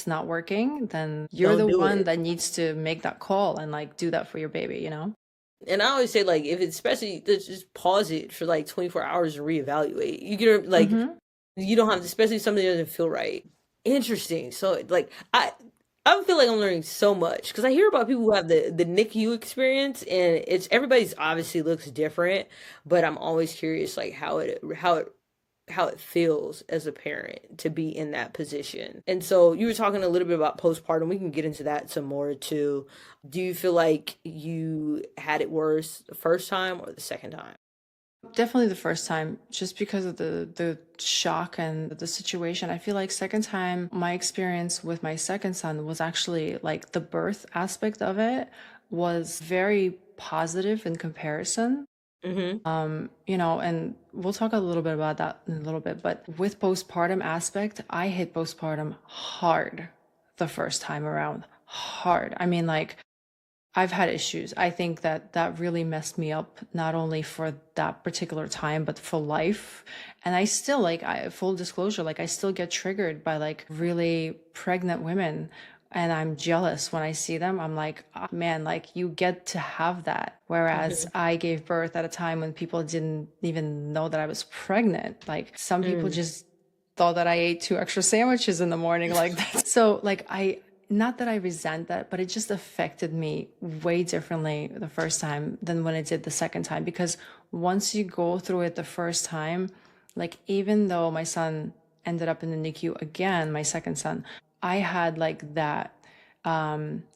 it's not working, then you're Don't the do one it. that needs to make that call and like do that for your baby, you know? And I always say, like, if it's especially just pause it for like 24 hours and reevaluate. You get like Mm-hmm. you don't have to, especially if something doesn't feel right. Interesting. So like I feel like I'm learning so much because I hear about people who have the NICU experience, and it's everybody's obviously looks different, but I'm always curious like how it feels as a parent to be in that position. And so you were talking a little bit about postpartum. We can get into that some more too. Do you feel like you had it worse the first time or the second time? Definitely the first time, just because of the shock and the situation. I feel like second time, my experience with my second son was actually like the birth aspect of it was very positive in comparison. Mm-hmm. And we'll talk a little bit about that in a little bit, but with postpartum aspect, I hit postpartum hard the first time around. Hard. I mean, like, I've had issues. I think that that really messed me up, not only for that particular time, but for life. And I still, like, full disclosure, like, I still get triggered by like really pregnant women. And I'm jealous when I see them. I'm like, "Ah, man, like, you get to have that." Whereas Mm-hmm. I gave birth at a time when people didn't even know that I was pregnant. Like, some people Mm. just thought that I ate two extra sandwiches in the morning like that. So like not that I resent that, but it just affected me way differently the first time than when it did the second time. Because once you go through it the first time, like even though my son ended up in the NICU again, my second son, I had like that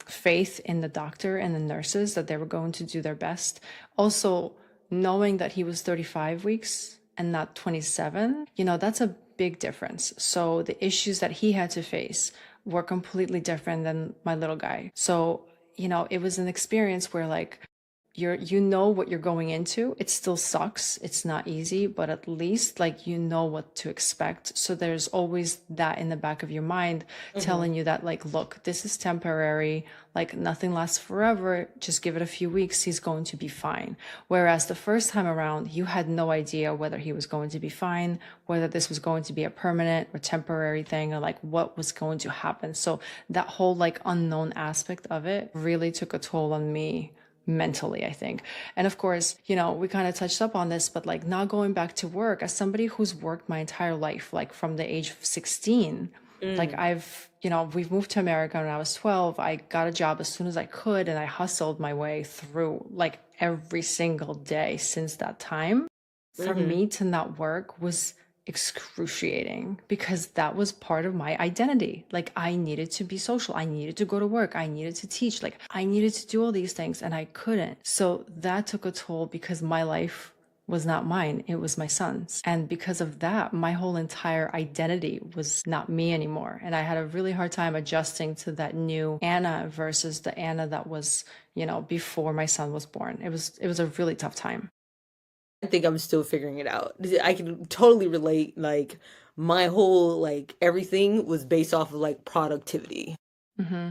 faith in the doctor and the nurses that they were going to do their best. Also, knowing that he was 35 weeks and not 27, that's a big difference. So the issues that he had to face were completely different than my little guy. So, it was an experience where like you know what you're going into. It still sucks. It's not easy, but at least like you know what to expect. So there's always that in the back of your mind Mm-hmm. telling you that like, look, this is temporary. Like nothing lasts forever. Just give it a few weeks. He's going to be fine. Whereas the first time around, you had no idea whether he was going to be fine, whether this was going to be a permanent or temporary thing, or like what was going to happen. So that whole like unknown aspect of it really took a toll on me mentally, I think. And of course, we kind of touched up on this, but like not going back to work as somebody who's worked my entire life, like from the age of 16, like Mm. we've moved to America when I was 12. I got a job as soon as I could and I hustled my way through like every single day since that time. For Mm-hmm. me to not work was excruciating because that was part of my identity. Like I needed to be social. I needed to go to work. I needed to teach. Like I needed to do all these things and I couldn't. So that took a toll because my life was not mine. It was my son's. And because of that, my whole entire identity was not me anymore. And I had a really hard time adjusting to that new Anna versus the Anna that was, before my son was born. It was a really tough time. I think I'm still figuring it out. I can totally relate. Like my whole like everything was based off of like productivity. Hmm.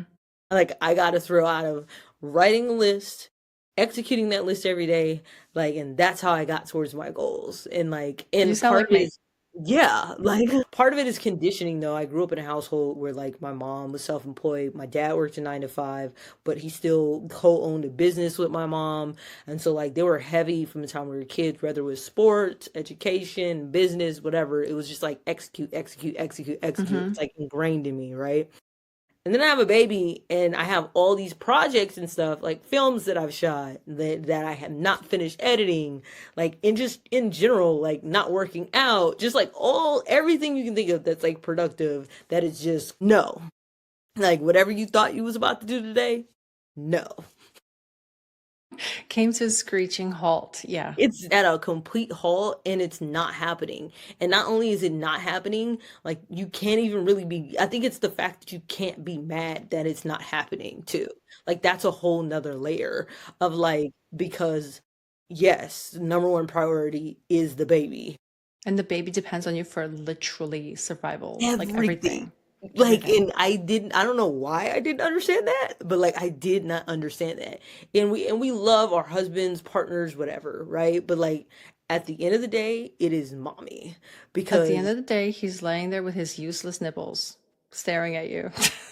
Like I got to throw out of writing a list, executing that list every day, like, and that's how I got towards my goals. And like, You and sound part like of it me. is, yeah, like part of it is conditioning though. I grew up in a household where like my mom was self-employed, my dad worked a 9 to 5, but he still co-owned a business with my mom. And so like they were heavy from the time we were kids, whether it was sports, education, business, whatever. It was just like execute, execute, execute, execute. Hmm. It's like ingrained in me, right? And then I have a baby and I have all these projects and stuff, like films that I've shot that I have not finished editing, like in just in general, like not working out, just like all everything you can think of that's like productive, that is just no. Like whatever you thought you was about to do today, no. Came to a screeching halt. Yeah. It's at a complete halt and it's not happening. And not only is it not happening, like you can't even really be, I think it's the fact that you can't be mad that it's not happening too. Like that's a whole nother layer of like, because yes, number one priority is the baby. And the baby depends on you for literally survival, like Everything. everything, Like, everything. and I don't know why I didn't understand that, but like I did not understand that. And we love our husbands, partners, whatever, right? But like at the end of the day, it is mommy At the end because of the day, he's laying there with his useless nipples staring at you.